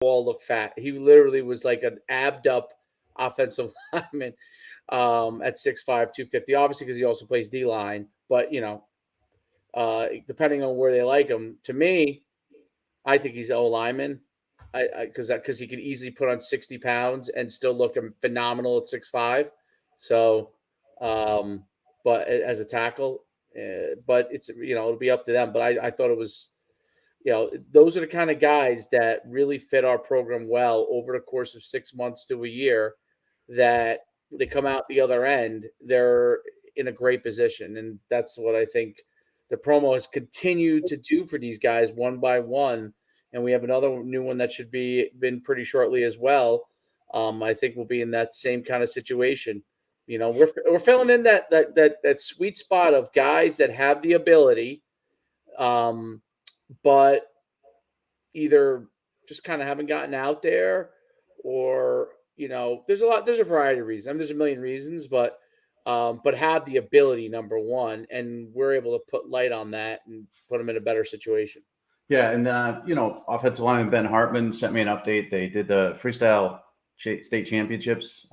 all look fat. He literally was like an abbed up offensive lineman at 6'5", 250. Obviously, because he also plays D line. But depending on where they like him, to me, I think he's O lineman. Because he could easily put on 60 pounds and still look phenomenal at 6'5". So, um, but as a tackle, but it's it'll be up to them. But I thought it was those are the kind of guys that really fit our program well over the course of 6 months to a year, that they come out the other end, they're in a great position. And that's what I think the promo has continued to do for these guys one by one. And we have another new one that should be been pretty shortly as well. I think we'll be in that same kind of situation. We're filling in that sweet spot of guys that have the ability, um, but either just kind of haven't gotten out there, or there's a variety of reasons. I mean, there's a million reasons, but have the ability, number one, and we're able to put light on that and put them in a better situation. Yeah, and offensive lineman Ben Hartman sent me an update. They did the freestyle state championships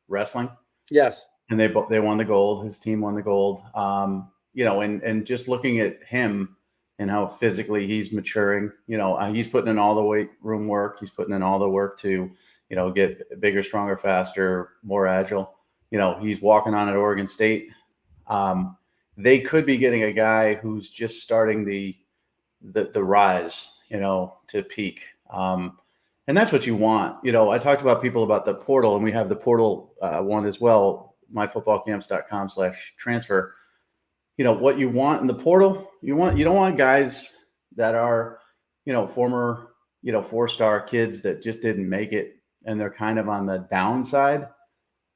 wrestling. Yes, and they won the gold. His team won the gold. And just looking at him and how physically he's maturing. He's putting in all the weight room work. He's putting in all the work to get bigger, stronger, faster, more agile. He's walking on at Oregon State. They could be getting a guy who's just starting the rise, to peak. And that's what you want. I talked about about the portal, and we have the portal one as well, myfootballcamps.com/transfer. What you want in the portal, you don't want guys that are, former, 4-star kids that just didn't make it and they're kind of on the downside.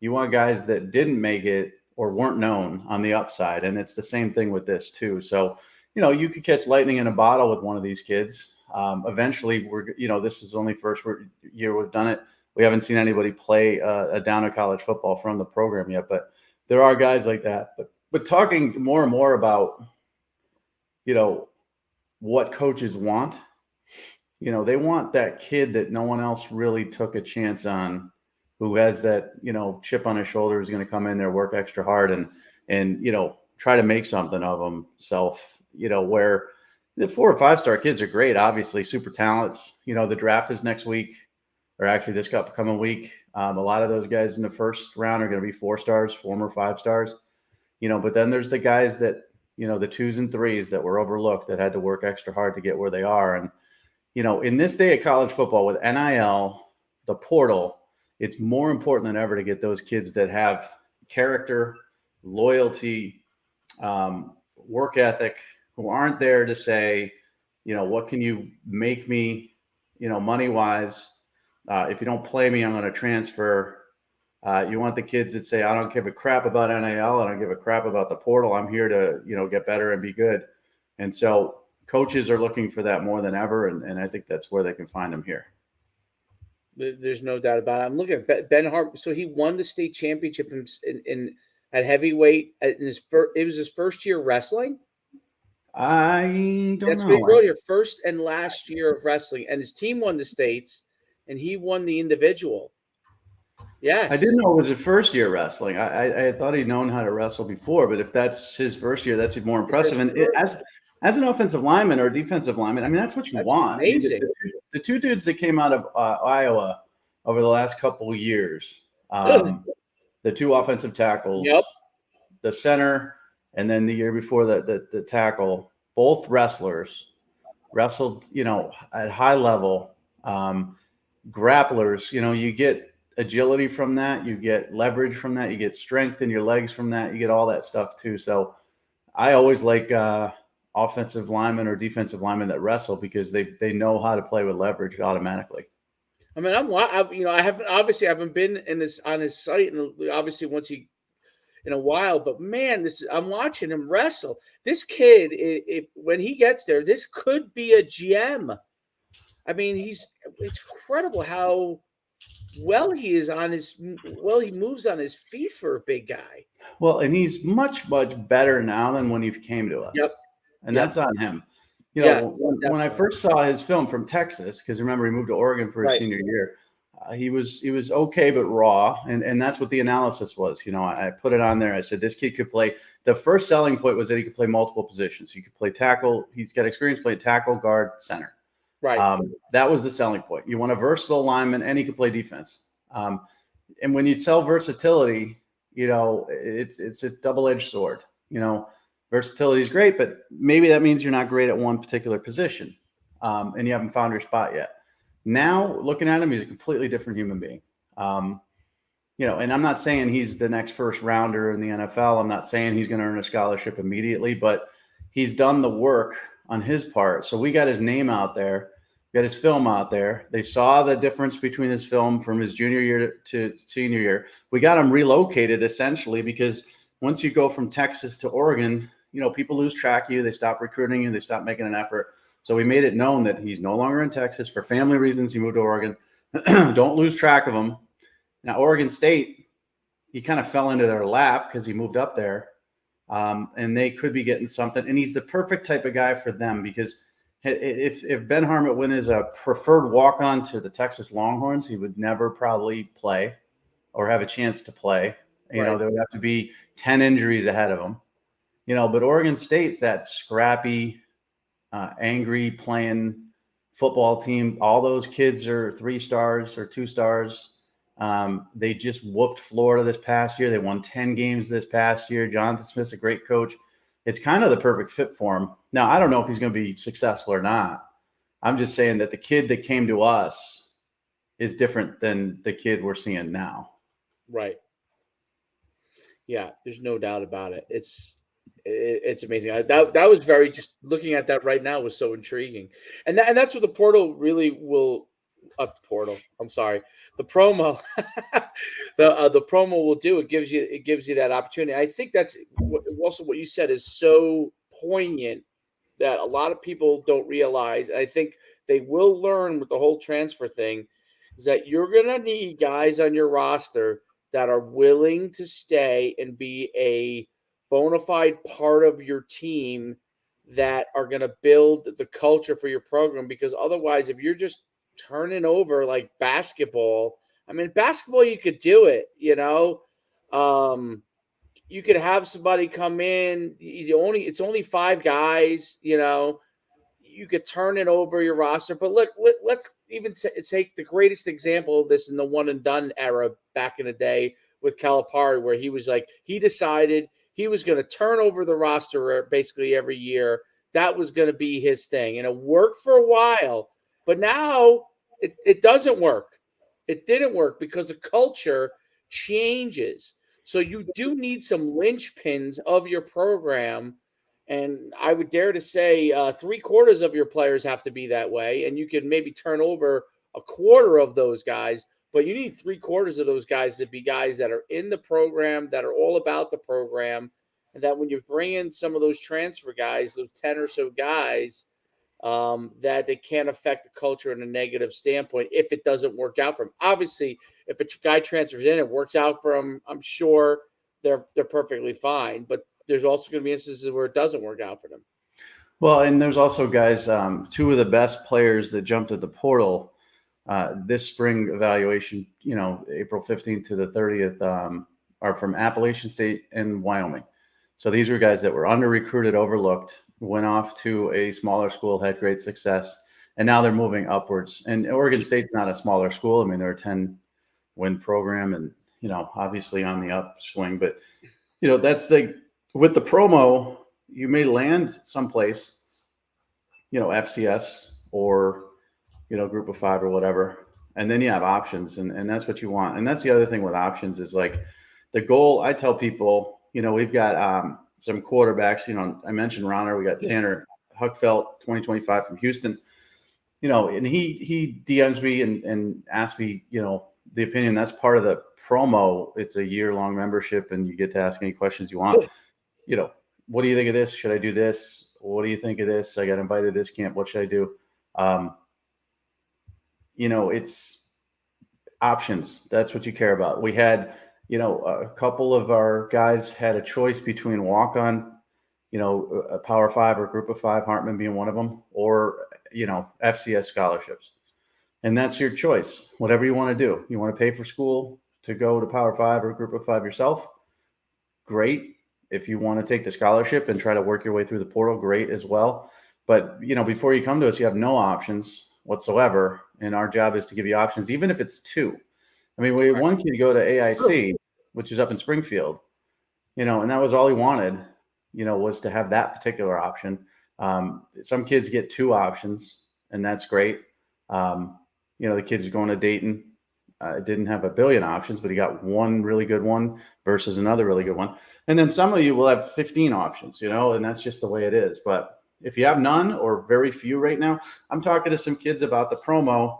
You want guys that didn't make it or weren't known on the upside. And it's the same thing with this too. So, you could catch lightning in a bottle with one of these kids. Eventually this is only first year we've done it. We haven't seen anybody play a down of college football from the program yet, but there are guys like that. But talking more and more about, what coaches want, they want that kid that no one else really took a chance on, who has that, chip on his shoulder, is going to come in there, work extra hard and try to make something of himself, where the 4- or 5-star kids are great, obviously super talents. The draft is next week, or actually this upcoming week. A lot of those guys in the first round are going to be 4 stars, former 5 stars. But then there's the guys that, the 2s and 3s that were overlooked, that had to work extra hard to get where they are. And, in this day of college football with NIL, the portal, it's more important than ever to get those kids that have character, loyalty, work ethic, who aren't there to say, what can you make me, money wise? If you don't play me, I'm going to transfer. You want the kids that say, I don't give a crap about NIL. I don't give a crap about the portal. I'm here to, get better and be good. And so coaches are looking for that more than ever. And I think that's where they can find them here. There's no doubt about it. I'm looking at Ben Hart. So he won the state championship in at heavyweight in his first. It was his first year wrestling. I don't know. That's what he wrote here. First and last year of wrestling, and his team won the states, and he won the individual. Yes, I didn't know it was his first year wrestling. I thought he'd known how to wrestle before, but if that's his first year, that's even more impressive. And as an offensive lineman or defensive lineman, I mean, that's what you want. Amazing. I mean, the 2 dudes that came out of Iowa over the last couple of years, the 2 offensive tackles, yep, the center, and then the year before the tackle, both wrestlers, wrestled, at high level, grapplers. You get agility from that, you get leverage from that, you get strength in your legs from that, you get all that stuff too. So I always like offensive linemen or defensive linemen that wrestle, because they know how to play with leverage automatically. I mean, I haven't been in this on his site, and obviously once he in a while, but man, I'm watching him wrestle. This kid, when he gets there, this could be a gem. I mean, it's incredible how well he moves on his feet for a big guy. Well, and he's much, much better now than when he came to us. Yep. And that's on him. You Yeah, know, when I first saw his film from Texas, because remember he moved to Oregon for his right. senior year, he was okay but raw, and that's what the analysis was. You know, I put it on there. I said this kid could play. The first selling point was that he could play multiple positions. He could play tackle. He's got experience playing tackle, guard, center. Right. That was the selling point. You want a versatile lineman, and he could play defense. And when you sell versatility, you know, it's a double-edged sword. You know, versatility is great, but maybe that means you're not great at one particular position, and you haven't found your spot yet. Now, looking at him, he's a completely different human being. You know, and I'm not saying he's the next first rounder in the NFL. I'm not saying he's going to earn a scholarship immediately, but he's done the work on his part. So we got his name out there, got his film out there. They saw the difference between his film from his junior year to senior year. We got him relocated essentially because once you go from Texas to Oregon, you know, people lose track of you. They stop recruiting you. They stop making an effort. So we made it known that he's no longer in Texas for family reasons. He moved to Oregon. Don't lose track of him. Now, Oregon State, he kind of fell into their lap because he moved up there, and they could be getting something. And he's the perfect type of guy for them because if Ben Harmon is a preferred walk-on to the Texas Longhorns, he would never probably play or have a chance to play. You know, there would have to be 10 injuries ahead of him. You know, but Oregon State's that scrappy, angry playing football team. All those kids are 3 stars or 2 stars. They just whooped Florida this past year. They won 10 games this past year. Jonathan Smith's a great coach. It's kind of the perfect fit for him. Now, I don't know if he's going to be successful or not. I'm just saying that the kid that came to us is different than the kid we're seeing now. Right. Yeah, there's no doubt about it. It's amazing. That was very, just looking at that right now was so intriguing, and that's what the portal really will. Portal. I'm sorry. The promo, the promo will do. It gives you that opportunity. I think that's also what you said is so poignant that a lot of people don't realize. I think they will learn with the whole transfer thing is that you're gonna need guys on your roster that are willing to stay and be a bona fide part of your team that are going to build the culture for your program, because otherwise if you're just turning over like basketball, I mean basketball you could do it, you know, you could have somebody come in, it's only 5 guys, you know, you could turn it over your roster. But look, let's even take the greatest example of this in the one and done era back in the day with Calipari, where he was like, he decided he was going to turn over the roster basically every year. That was going to be his thing. And it worked for a while. But now it doesn't work. It didn't work because the culture changes. So you do need some linchpins of your program. And I would dare to say 3/4 of your players have to be that way. And you can maybe turn over a quarter of those guys, but you need 3/4 of those guys to be guys that are in the program, that are all about the program. And that when you bring in some of those transfer guys, those 10 or so guys, that they can't affect the culture in a negative standpoint if it doesn't work out for them. Obviously, if a guy transfers in, it works out for them, I'm sure they're perfectly fine. But there's also going to be instances where it doesn't work out for them. Well, and there's also guys, 2 of the best players that jumped at the portal this spring evaluation, you know, April 15th to the 30th, are from Appalachian State and Wyoming. So these were guys that were under-recruited, overlooked, went off to a smaller school, had great success, and now they're moving upwards. And Oregon State's not a smaller school. I mean, they're a 10-win program and, you know, obviously on the upswing. But, you know, that's with the promo, you may land someplace, you know, FCS or, you know, Group of 5 or whatever. And then you have options, and that's what you want. And that's the other thing with options is like the goal. I tell people, you know, we've got some quarterbacks, you know, I mentioned Ronner, we got Tanner Huckfelt, 2025 from Houston, you know, and he DMs me and asks me, you know, the opinion. That's part of the promo. It's a year-long membership and you get to ask any questions you want. You know, what do you think of this? Should I do this? What do you think of this? I got invited to this camp. What should I do? You know, it's options. That's what you care about. We had, you know, a couple of our guys had a choice between walk-on a Power Five or Group of Five, Hartman being one of them, or FCS scholarships. And that's your choice. Whatever you want to do. You want to pay for school to go to Power Five or Group of Five yourself? Great. If you want to take the scholarship and try to work your way through the portal, great as well. But before you come to us, you have no options whatsoever, and our job is to give you options, even if it's two. I mean, we had one kid go to AIC, which is up in Springfield, and that was all he wanted, was to have that particular option. Some kids get two options, and that's great. The kid's going to Dayton. Didn't have a billion options, but he got one really good one versus another really good one. And then some of you will have 15 options, and that's just the way it is. But if you have none or very few right now, I'm talking to some kids about the promo.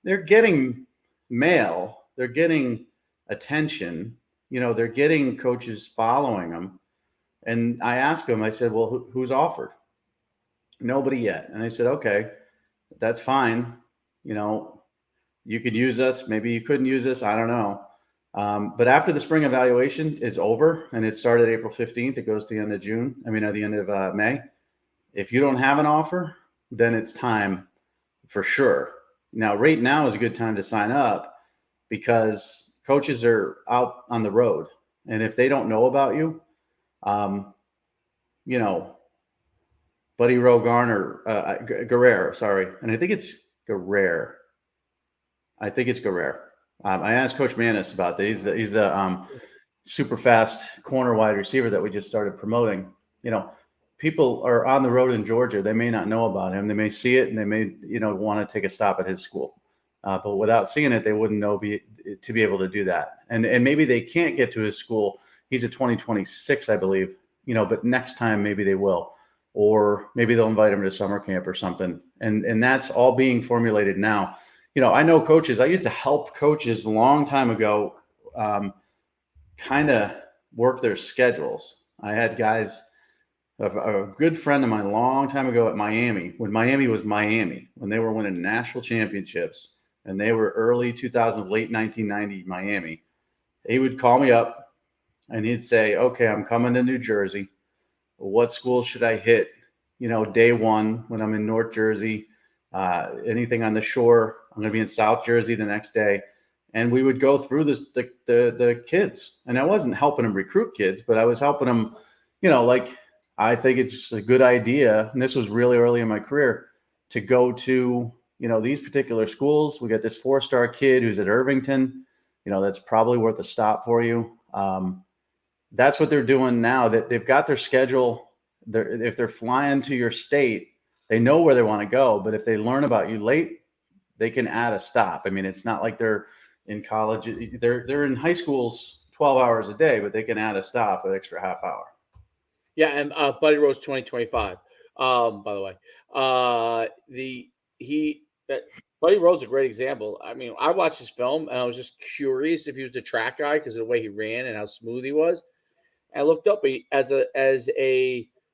They're getting mail. They're getting attention. They're getting coaches following them. And I asked them, I said, well, who's offered? Nobody yet. And I said, okay, that's fine. You could use us. Maybe you couldn't use us. I don't know. But after the spring evaluation is over and it started April 15th, it goes to the end of the end of May. If you don't have an offer, then it's time for sure. Now, right now is a good time to sign up because coaches are out on the road. And if they don't know about you, Buddy Rowe Guerrero, sorry. And I think it's Guerrero. I asked Coach Manis about that. He's the super fast corner wide receiver that we just started promoting. People are on the road in Georgia. They may not know about him. They may see it and they may, want to take a stop at his school. But without seeing it, they wouldn't know to be able to do that. And maybe they can't get to his school. He's a 2026, I believe, but next time maybe they will. Or maybe they'll invite him to summer camp or something. And that's all being formulated now. I know coaches. I used to help coaches a long time ago kind of work their schedules. I had guys, a good friend of mine a long time ago at Miami, when Miami was Miami, when they were winning national championships, and they were early 2000, late 1990 Miami. He would call me up and he'd say, okay, I'm coming to New Jersey. What school should I hit? Day one when I'm in North Jersey, anything on the shore. I'm going to be in South Jersey the next day. And we would go through the kids. And I wasn't helping them recruit kids, but I was helping them, I think it's a good idea. And this was really early in my career to go to, these particular schools. We got this 4-star kid who's at Irvington, that's probably worth a stop for you. That's what they're doing now, that they've got their schedule. If they're flying to your state, they know where they want to go. But if they learn about you late, they can add a stop. I mean, it's not like they're in college. They're in high schools 12 hours a day, but they can add a stop, an extra half hour. Yeah, and Buddy Rowe's 2025. By the way, Buddy Rowe's a great example. I mean, I watched his film and I was just curious if he was a track guy because of the way he ran and how smooth he was. And I looked up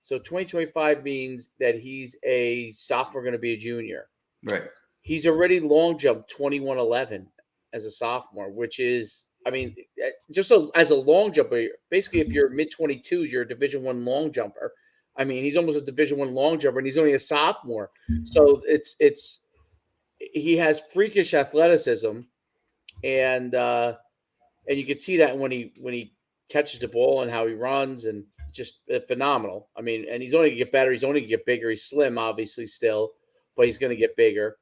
so 2025 means that he's a sophomore, going to be a junior. Right. He's already long jumped 21.11 as a sophomore, which is, I mean, just as a long jumper, basically if you're mid 22s, you're a Division I long jumper. I mean, he's almost a Division I long jumper, and he's only a sophomore. So he has freakish athleticism, and you can see that when he catches the ball and how he runs, and just phenomenal. I mean, and he's only going to get better. He's only going to get bigger. He's slim, obviously, still, but he's going to get bigger,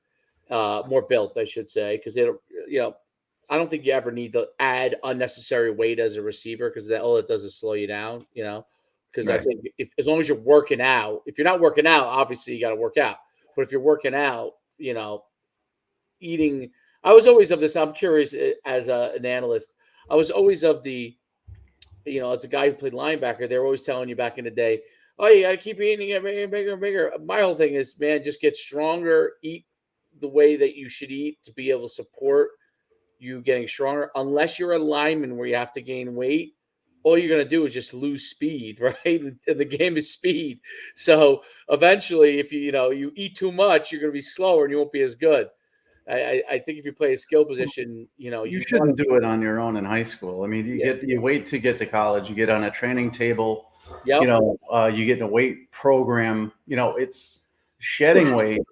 more built, I should say, because I don't think you ever need to add unnecessary weight as a receiver because all it does is slow you down, because right. I think as long as you're working out, if you're not working out, obviously you got to work out. But if you're working out, eating, I was always of this. I'm curious as an analyst. I was always of the, as a guy who played linebacker, they were always telling you back in the day, oh, you got to keep eating, get bigger and bigger and bigger. My whole thing is, man, just get stronger, eat the way that you should eat to be able to support you getting stronger. Unless you're a lineman where you have to gain weight, all you're going to do is just lose speed, right? And the game is speed. So eventually, if you eat too much, you're going to be slower and you won't be as good. I think if you play a skill position, you shouldn't do it on your own in high school. I mean, you wait to get to college, you get on a training table, Yep. You get in a weight program. It's shedding weight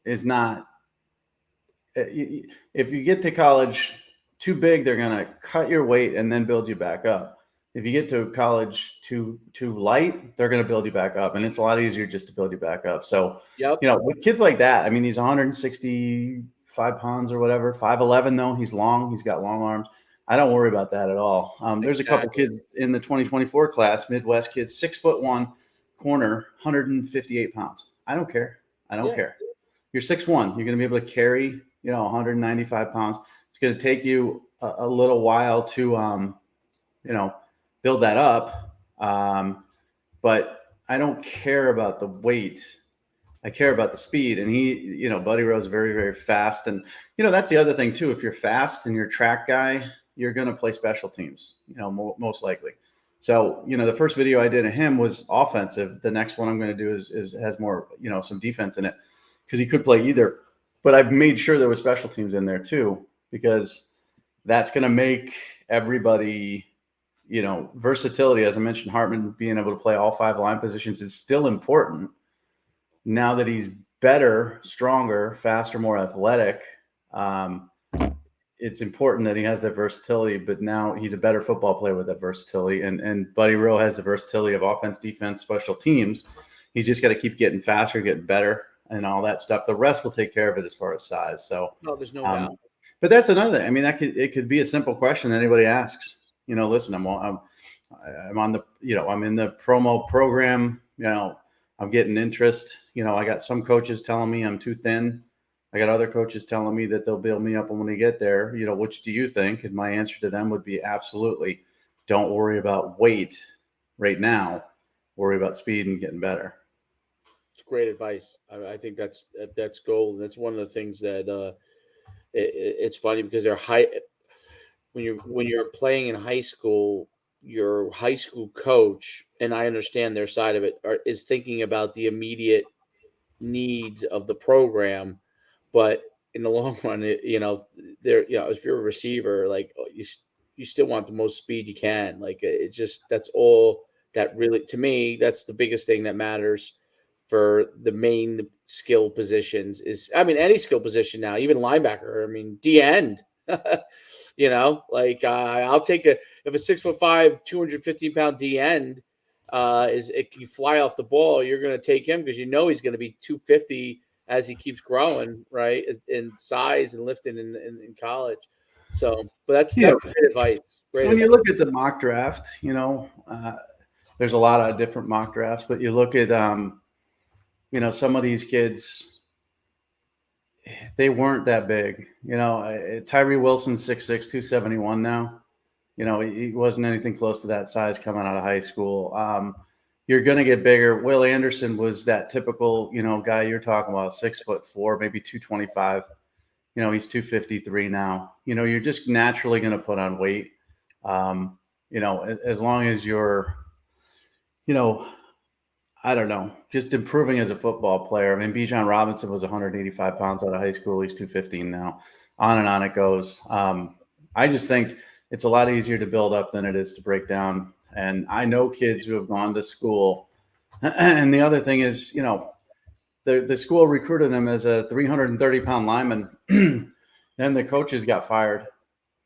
is not. If you get to college too big, they're going to cut your weight and then build you back up. If you get to college too light, they're going to build you back up, and it's a lot easier just to build you back up. So, Yep. With kids like that, I mean, he's 165 pounds or whatever, 5'11" though. He's long. He's got long arms. I don't worry about that at all. There's a couple kids in the 2024 class, Midwest kids, 6'1", corner, 158 pounds. I don't care. I don't care. You're 6'1". You're going to be able to carry, 195 pounds. It's going to take you a little while to, build that up. But I don't care about the weight. I care about the speed. And he, Buddy Rowe's very, very fast. And, that's the other thing too. If you're fast and you're a track guy, you're going to play special teams, most likely. So, the first video I did of him was offensive. The next one I'm going to do has more, some defense in it, because he could play either. But I've made sure there was special teams in there too, because that's going to make everybody, versatility. As I mentioned, Hartman being able to play all 5 line positions is still important. Now that he's better, stronger, faster, more athletic, it's important that he has that versatility. But now he's a better football player with that versatility. And Buddy Rowe has the versatility of offense, defense, special teams. He's just got to keep getting faster, getting better, and all that stuff. The rest will take care of it as far as size. So, there's no doubt. But that's another thing. I mean, it could be a simple question that anybody asks. Listen, I'm on the, I'm in the promo program. I'm getting interest. I got some coaches telling me I'm too thin. I got other coaches telling me that they'll build me up when we get there. Which do you think? And my answer to them would be absolutely. Don't worry about weight right now. Worry about speed and getting better. Great advice. I think that's gold. That's one of the things that it's funny, because they're high. When you're playing in high school, your high school coach, and I understand their side of it, is thinking about the immediate needs of the program, but in the long run, if you're a receiver, like you still want the most speed you can. Like that's all that really, to me, that's the biggest thing that matters for the main skill positions is, any skill position now, even linebacker, D end, I'll take if a 6'5", 215-pound D end it can fly off the ball, you're going to take him because he's going to be 250 as he keeps growing, right, in size and lifting in college. So, but that's great advice. When you look at the mock draft, there's a lot of different mock drafts, but you look at some of these kids, they weren't that big. Tyree Wilson's 6'6", 271 now. He wasn't anything close to that size coming out of high school. You're going to get bigger. Will Anderson was that typical, guy you're talking about, 6'4", maybe 225. He's 253 now. You're just naturally going to put on weight. As long as you're, I don't know, just improving as a football player. Bijan Robinson was 185 pounds out of high school. He's 215 now. On and on it goes. I just think it's a lot easier to build up than it is to break down. And I know kids who have gone to school. And the other thing is, the school recruited them as a 330-pound lineman. Then the coaches got fired.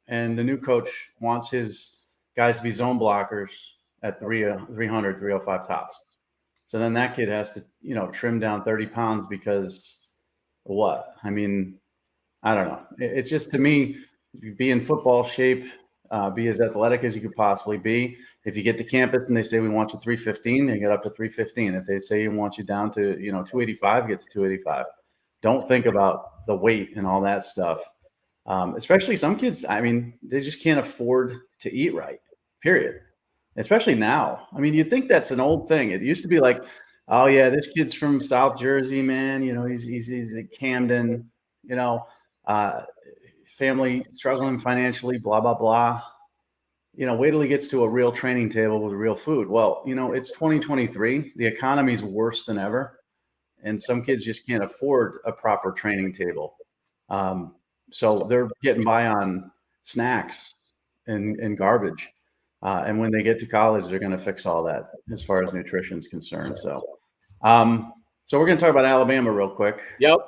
And the new coach wants his guys to be zone blockers at 300, 305 tops. So then that kid has to, trim down 30 pounds because what? I don't know. It's just, to me, be in football shape, be as athletic as you could possibly be. If you get to campus and they say, we want you 315, they get up to 315. If they say you want you down to, 285, get to 285. Don't think about the weight and all that stuff. Especially some kids, they just can't afford to eat right, period. Especially now. You'd think that's an old thing. It used to be like, oh yeah, this kid's from South Jersey, man. He's at Camden, family struggling financially, blah, blah, blah. Wait till he gets to a real training table with real food. Well, it's 2023. The economy's worse than ever. And some kids just can't afford a proper training table. So they're getting by on snacks and garbage. And when they get to college, they're going to fix all that as far as nutrition is concerned. So we're going to talk about Alabama real quick. Yep.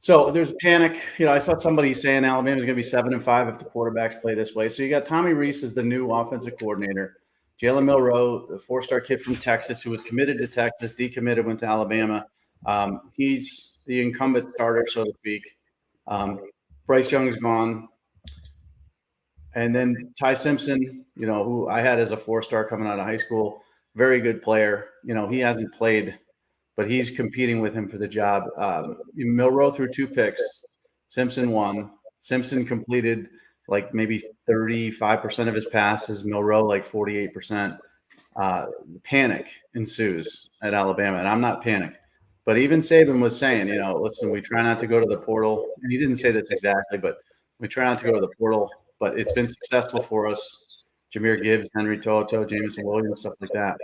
So there's panic. I saw somebody saying Alabama's going to be 7-5 if the quarterbacks play this way. So you got Tommy Rees as the new offensive coordinator. Jalen Milroe, the 4-star kid from Texas who was committed to Texas, decommitted, went to Alabama. He's the incumbent starter, so to speak. Bryce Young's gone. And then Ty Simpson, who I had as a 4-star coming out of high school, very good player. He hasn't played, but he's competing with him for the job. Milroe threw 2 picks. Simpson won. Simpson completed like maybe 35% of his passes. Milroe like 48%. Panic ensues at Alabama, and I'm not panicked. But even Saban was saying, listen, we try not to go to the portal. And he didn't say this exactly, but we try not to go to the portal. But it's been successful for us. Jahmyr Gibbs, Henry To'oTo'o, Jameson Williams, stuff like that.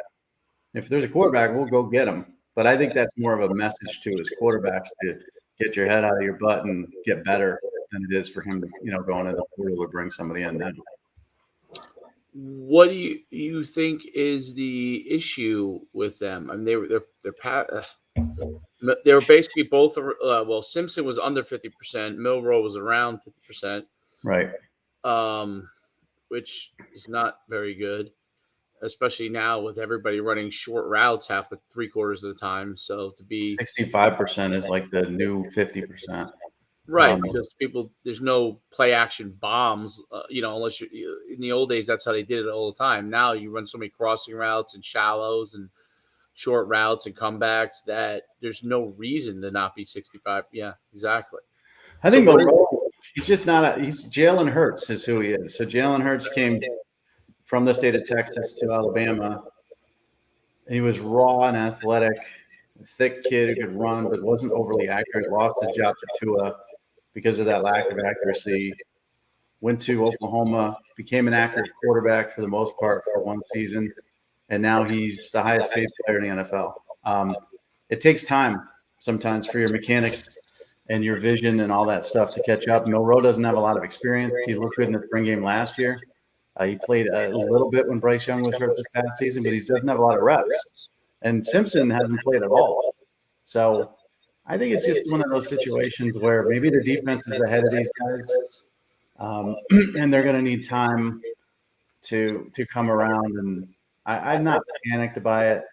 If there's a quarterback, we'll go get him. But I think that's more of a message to his quarterbacks to get your head out of your butt and get better than it is for him to, go into the portal or bring somebody in now. What do you think is the issue with them? I mean, they were basically both. Simpson was under 50%. Milroe was around 50%. Right. Which is not very good, especially now with everybody running short routes half the 3/4 of the time. So to be 65% is like the new 50%. Right, because there's no play action bombs, unless you in the old days, that's how they did it all the time. Now you run so many crossing routes and shallows and short routes and comebacks that there's no reason to not be 65. Yeah, exactly. I think he's just not he's Jalen Hurts is who he is. So Jalen Hurts came from the state of Texas to Alabama. He was raw and athletic, a thick kid who could run, but wasn't overly accurate. Lost his job to Tua because of that lack of accuracy. Went to Oklahoma, became an accurate quarterback for the most part for one season, and now he's the highest paid player in the NFL. It takes time sometimes for your mechanics and your vision and all that stuff to catch up. Milroe doesn't have a lot of experience. He looked good in the spring game last year. He played a little bit when Bryce Young was hurt this past season, but he doesn't have a lot of reps. And Simpson hasn't played at all. So I think it's just one of those situations where maybe the defense is ahead of these guys, and they're going to need time to come around. And I'm not panicked by it.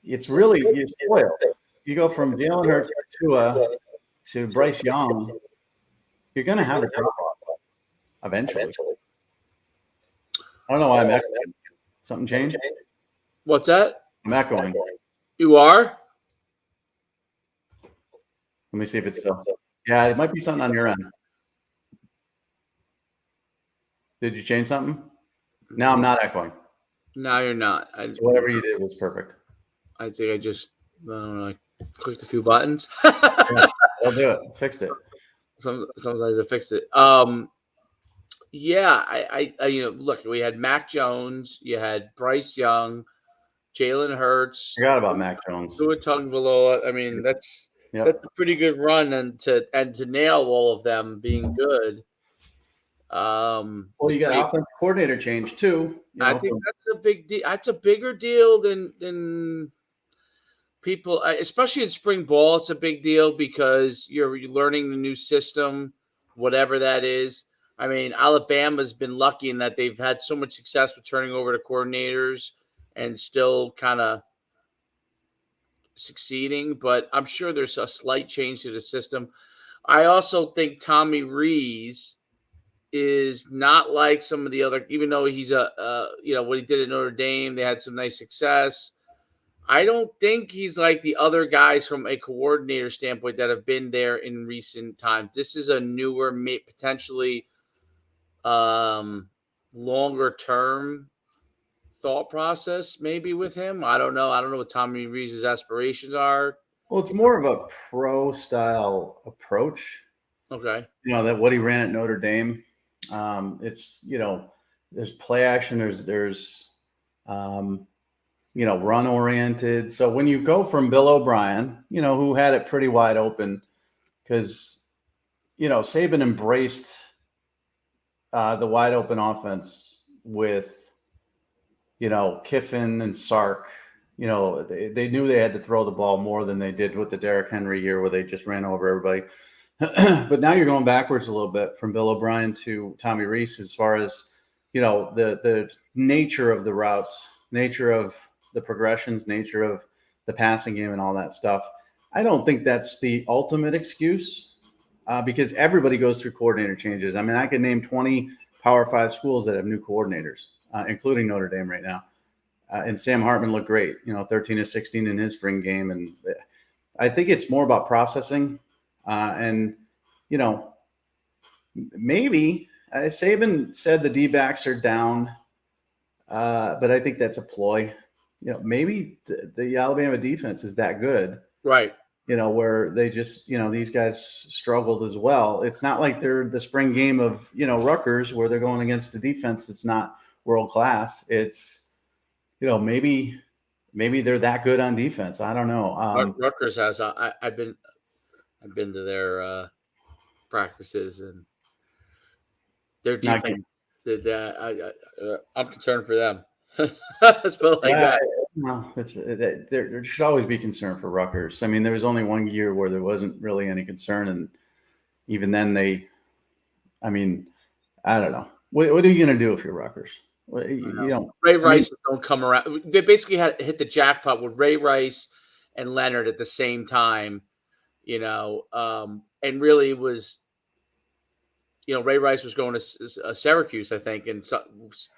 It's really you're spoiled. You go from Jalen Hurts to Bryce Young, you're going to have a drop-off eventually. I don't know why I'm echoing. Something changed? What's that? I'm echoing. You are? Let me see if it's still. Yeah, it might be something on your end. Did you change something? Now I'm not echoing. No, you're not. So whatever you did was perfect. I think I just I clicked a few buttons. Yeah, I'll do it. Fixed it. Sometimes I fix it. Yeah, I look, we had Mac Jones, you had Bryce Young, Jalen Hurts. Forgot about Mac Jones. Tua Tagovailoa. I mean, that's a pretty good run, and to nail all of them being good. Well, you got offensive coordinator change too. I think that's a big deal. That's a bigger deal than people, especially in spring ball. It's a big deal because you're learning the new system, whatever that is. I mean, Alabama's been lucky in that they've had so much success with turning over to coordinators and still kind of succeeding. But I'm sure there's a slight change to the system. I also think Tommy Rees is not like some of the other, even though he's what he did at Notre Dame, they had some nice success. I don't think he's like the other guys from a coordinator standpoint that have been there in recent times. This is a newer, potentially longer term thought process maybe with him. I don't know. I don't know what Tommy Rees' aspirations are. Well, it's more of a pro style approach. Okay. That what he ran at Notre Dame. It's, there's play action, there's run oriented. So when you go from Bill O'Brien, who had it pretty wide open because, Saban embraced the wide open offense with, Kiffin and Sark. They knew they had to throw the ball more than they did with the Derrick Henry year where they just ran over everybody. But now you're going backwards a little bit from Bill O'Brien to Tommy Rees as far as, the nature of the routes, nature of the progressions, nature of the passing game and all that stuff. I don't think that's the ultimate excuse because everybody goes through coordinator changes. I mean, I could name 20 Power 5 schools that have new coordinators, including Notre Dame right now. And Sam Hartman looked great, 13 of 16 in his spring game. And I think it's more about processing. And, maybe Saban said the D-backs are down, but I think that's a ploy. Maybe the Alabama defense is that good. Right. Where they just, these guys struggled as well. It's not like they're the spring game of, Rutgers where they're going against the defense that's not world class. It's, maybe they're that good on defense. I don't know. Rutgers has. I've been to their practices and their defense. I'm concerned for them. Let's put it like that. No, there should always be concern for Rutgers. I mean, there was only one year where there wasn't really any concern, and even then, I don't know. What are you going to do if you're Rutgers? Ray Rice don't come around. They basically had hit the jackpot with Ray Rice and Leonard at the same time, and really was, Ray Rice was going to Syracuse, I think, and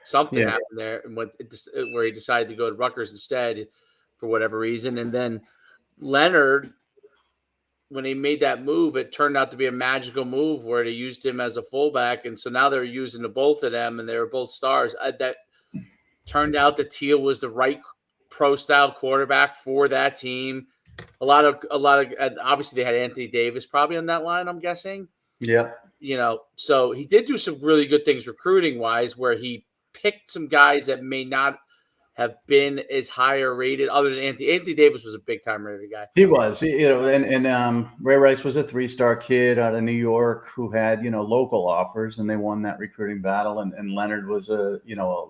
something happened there, and where he decided to go to Rutgers instead for whatever reason. And then Leonard, when he made that move, it turned out to be a magical move where they used him as a fullback. And so now they're using the both of them, and they were both stars. That turned out that Teal was the right pro-style quarterback for that team. A lot of obviously they had Anthony Davis probably on that line, I'm guessing. Yeah. So he did do some really good things recruiting-wise where he picked some guys that may not have been as higher rated other than Anthony Davis was a big-time rated guy. He was, and Ray Rice was a 3-star kid out of New York who had, local offers, and they won that recruiting battle. And Leonard was a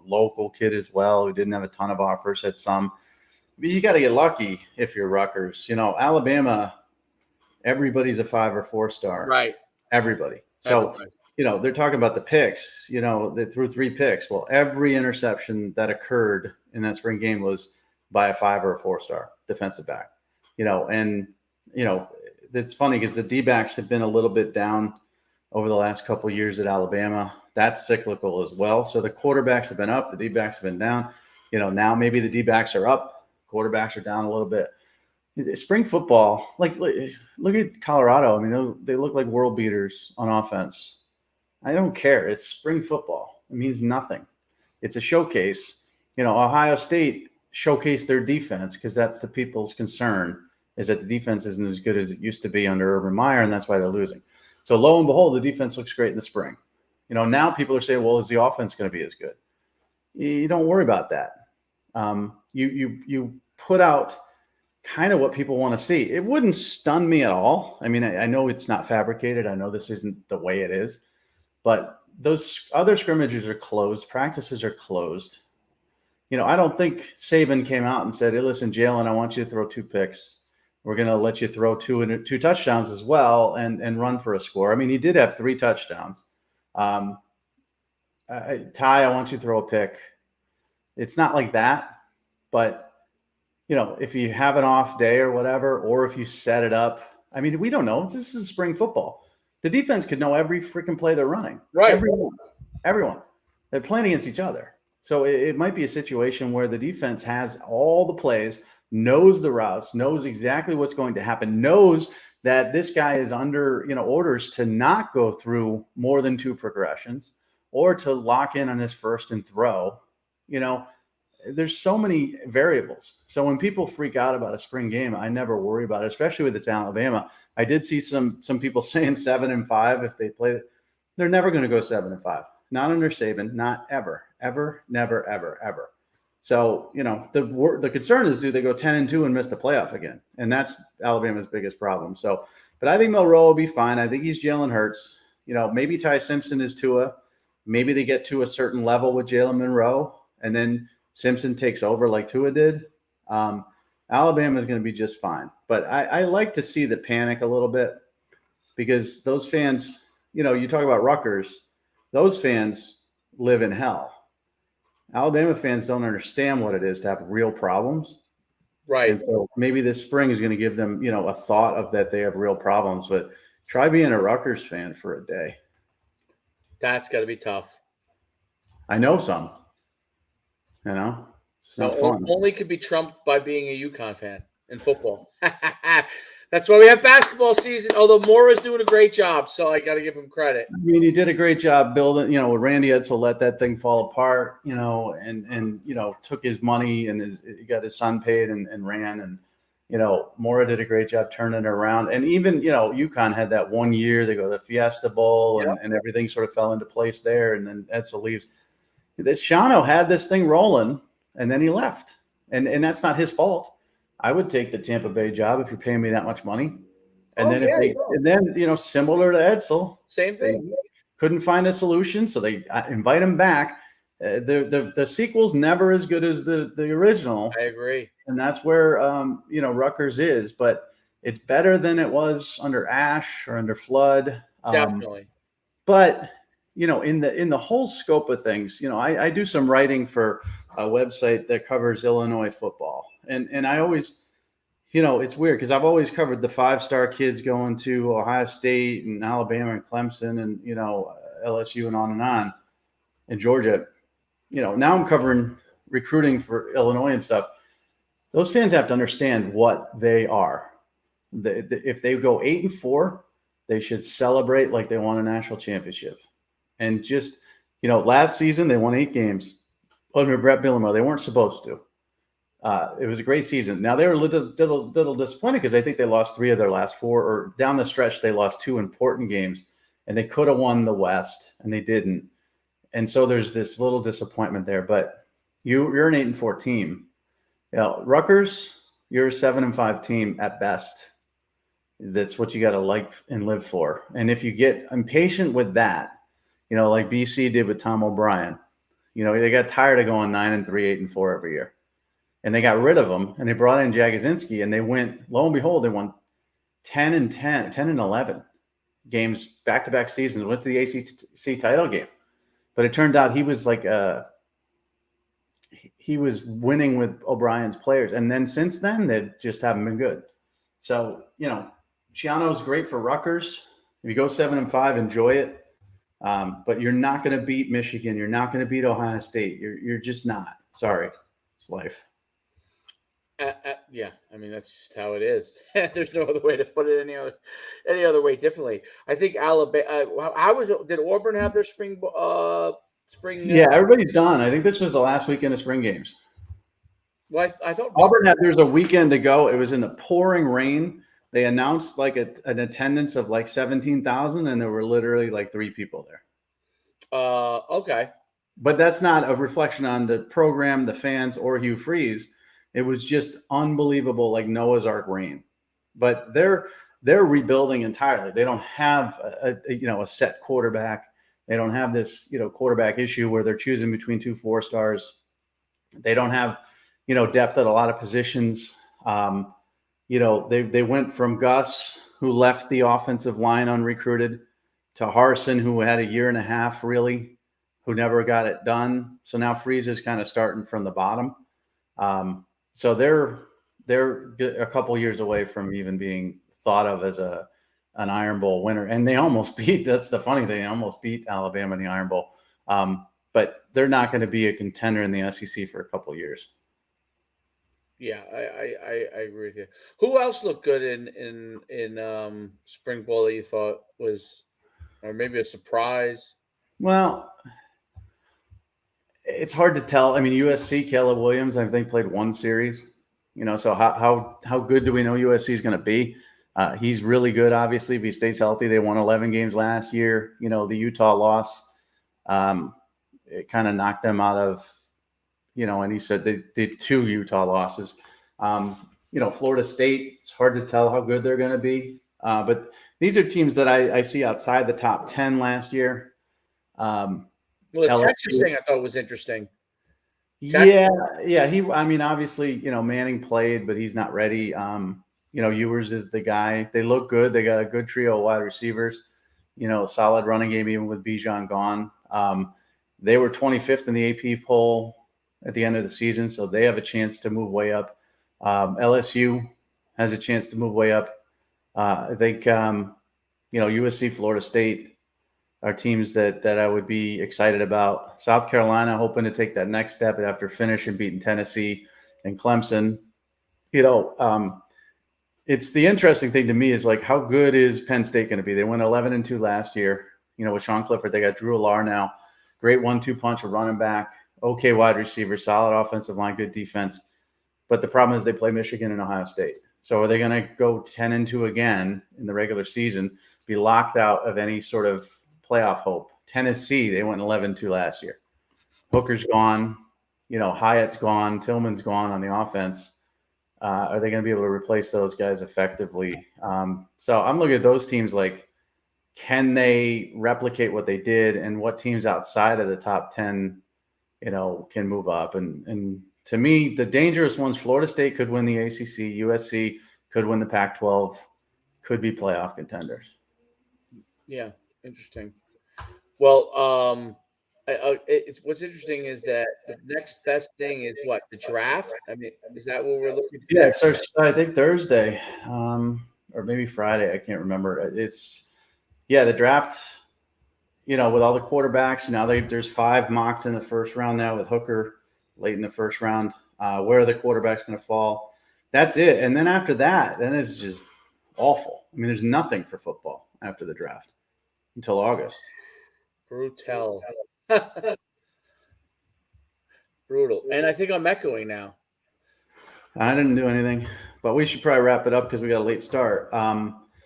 local kid as well who didn't have a ton of offers, had some. But you got to get lucky if you're Rutgers. Alabama, everybody's a 5 or 4-star. Right. Everybody. So, they're talking about the picks, they threw 3 picks. Well, every interception that occurred in that spring game was by a 5 or a 4-star defensive back, and, it's funny because the D-backs have been a little bit down over the last couple of years at Alabama. That's cyclical as well. So the quarterbacks have been up, the D-backs have been down, now maybe the D-backs are up, quarterbacks are down a little bit. Spring football, look at Colorado. I mean, they look like world beaters on offense. I don't care. It's spring football. It means nothing. It's a showcase. Ohio State showcased their defense because that's the people's concern is that the defense isn't as good as it used to be under Urban Meyer, and that's why they're losing. So lo and behold, the defense looks great in the spring. Now people are saying, well, is the offense going to be as good? You don't worry about that. You put out kind of what people want to see. It wouldn't stun me at all. I mean, I know it's not fabricated. I know this isn't the way it is, but those other scrimmages are closed. Practices are closed. I don't think Saban came out and said, hey, listen, Jalen, I want you to throw 2 picks. We're going to let you throw 2 touchdowns as well and run for a score. I mean, he did have 3 touchdowns. Ty, I want you to throw a pick. It's not like that, but if you have an off day or whatever, or if you set it up, I mean, we don't know. This is spring football. The defense could know every freaking play they're running. Right. Everyone. They're playing against each other. So it might be a situation where the defense has all the plays, knows the routes, knows exactly what's going to happen, knows that this guy is under, orders to not go through more than 2 progressions or to lock in on his first and throw. There's so many variables. So when people freak out about a spring game, I never worry about it, especially with it's Alabama. I did see some people saying 7-5 if they play. They're never going to go 7-5. Not under Saban. Not ever, never, ever. So the concern is, do they go 10-2 and miss the playoff again? And that's Alabama's biggest problem. So, but I think Milroe will be fine. I think he's Jalen Hurts. Maybe Ty Simpson is Tua. maybe they get to a certain level with Jalen Monroe, and then Simpson takes over like Tua did. Alabama is going to be just fine. But I like to see the panic a little bit because those fans, you talk about Rutgers, those fans live in hell. Alabama fans don't understand what it is to have real problems. Right. And so maybe this spring is going to give them, a thought of that they have real problems. But try being a Rutgers fan for a day. That's got to be tough. I know some. It's not fun. Only could be trumped by being a UConn fan in football. That's why we have basketball season. Although Mora's doing a great job, so I got to give him credit. I mean, he did a great job building. With Randy Edsall, let that thing fall apart. And took his money and he got his son paid and ran. And Mora did a great job turning it around. And even UConn had that 1 year. They go to the Fiesta Bowl and everything sort of fell into place there. And then Edsall leaves. This Shano had this thing rolling, and then he left. And that's not his fault. I would take the Tampa Bay job if you're paying me that much money. And then similar to Edsall, same thing. They couldn't find a solution, so they invite him back. The sequel's never as good as the original. I agree, and that's where Rutgers is, but it's better than it was under Ash or under Flood. Definitely. But in the whole scope of things, I do some writing for a website that covers Illinois football. And I always, it's weird because I've always covered the 5-star kids going to Ohio State and Alabama and Clemson and, LSU and on, and Georgia. Now I'm covering recruiting for Illinois and stuff. Those fans have to understand what they are. If they go 8-4, they should celebrate like they won a national championship. And just, last season they won 8 games under Brett Bielema. They weren't supposed to. It was a great season. Now they were a little disappointed because I think they lost 3 of their last 4, or down the stretch they lost 2 important games, and they could have won the West and they didn't. And so there's this little disappointment there. But you're an 8-4 team. Rutgers, you're a 7-5 team at best. That's what you got to like and live for. And if you get impatient with that, like BC did with Tom O'Brien, they got tired of going 9-3, 8-4 every year. And they got rid of him, and they brought in Jagodzinski, and they went, lo and behold, they won 10-10, 10-11 games, back-to-back seasons, went to the ACC title game. But it turned out he was he was winning with O'Brien's players. And then since then, they just haven't been good. So, Schiano's great for Rutgers. If you go 7-5, enjoy it. But you're not going to beat Michigan. You're not going to beat Ohio State. You're just not. Sorry. It's life. Yeah, I mean that's just how it is. There's no other way to put it any other way differently. I think Alabama. Did Auburn have their spring? Yeah, everybody's done. I think this was the last weekend of spring games. Well, I thought Auburn had theirs a weekend ago. It was in the pouring rain. They announced an attendance of 17,000, and there were literally 3 people there. Okay. But that's not a reflection on the program, the fans, or Hugh Freeze. It was just unbelievable, like Noah's Ark rain. But they're rebuilding entirely. They don't have a set quarterback. They don't have this quarterback issue where they're choosing between 2 4-stars. They don't have depth at a lot of positions. They went from Gus, who left the offensive line unrecruited, to Harsin, who had a year and a half really, who never got it done. So now Freeze is kind of starting from the bottom. So they're a couple years away from even being thought of as an Iron Bowl winner. And they almost that's the funny thing, they almost beat Alabama in the Iron Bowl. But they're not going to be a contender in the SEC for a couple of years. Yeah, I agree with you. Who else looked good in spring ball that you thought was, or maybe a surprise? Well, it's hard to tell. I mean, USC, Caleb Williams, I think played 1 series. So how good do we know USC is going to be? He's really good, obviously, if he stays healthy. They won 11 games last year. The Utah loss, it kind of knocked them out of, and he said they did 2 Utah losses. Florida State, it's hard to tell how good they're going to be. But these are teams that I see outside the top 10 last year. Well, the Texas LSU. thing I thought was interesting. Yeah, yeah. I mean, obviously, Manning played, but he's not ready. Ewers is the guy. They look good. They got a good trio of wide receivers. Solid running game even with Bijan gone. They were 25th in the AP poll at the end of the season, so they have a chance to move way up. LSU has a chance to move way up. I think USC, Florida State are teams that I would be excited about. South Carolina hoping to take that next step after finishing beating Tennessee and Clemson. It's the interesting thing to me is like, how good is Penn State going to be? They went 11-2 last year. With Sean Clifford, they got Drew Allar now. Great 1-2 punch, a running back, okay wide receiver, solid offensive line, good defense. But the problem is they play Michigan and Ohio State. So are they going to go 10-2 again in the regular season, be locked out of any sort of playoff hope? Tennessee, they went 11-2 last year. Hooker's gone. Hyatt's gone. Tillman's gone on the offense. Are they going to be able to replace those guys effectively? So I'm looking at those teams like, can they replicate what they did, and what teams outside of the top 10, can move up? And to me, the dangerous ones, Florida State could win the ACC, USC could win the Pac-12, could be playoff contenders. Yeah, interesting. Well, what's interesting is that the next best thing is what, the draft. I mean, is that what we're looking to? Yeah, it starts, I think, Thursday, or maybe Friday. I can't remember. The draft. With all the quarterbacks, now there's 5 mocked in the first round now with Hooker late in the first round. Where are the quarterbacks going to fall? That's it. And then after that, then it's just awful. I mean, there's nothing for football after the draft until August. Brutal. Brutal. And I think I'm echoing now. I didn't do anything, but we should probably wrap it up because we got a late start.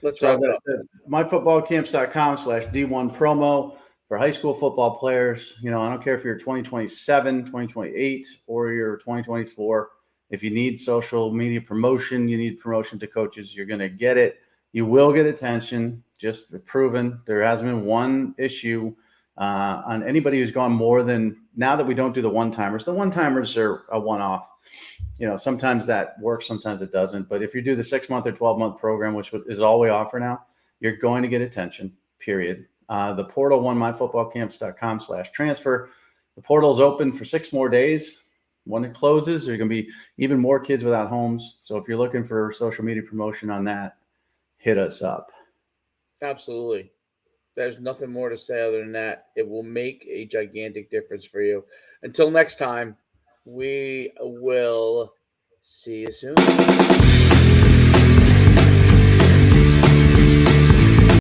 Let's wrap it up. myfootballcamps.com/D1 promo for high school football players. I don't care if you're 2027, 2028, or you're 2024. If you need social media promotion, you need promotion to coaches, you're going to get it. You will get attention, just proven. There hasn't been one issue on anybody who's gone more than, now that we don't do the one-timers. The one-timers are a one-off. Sometimes that works, sometimes it doesn't. But if you do the 6-month or 12-month program, which is all we offer now, you're going to get attention, period. The portal, myfootballcamps.com/transfer. The portal is open for 6 more days. When it closes, there's going to be even more kids without homes. So if you're looking for social media promotion on that, hit us up. Absolutely. There's nothing more to say other than that. It will make a gigantic difference for you. Until next time, we will see you soon.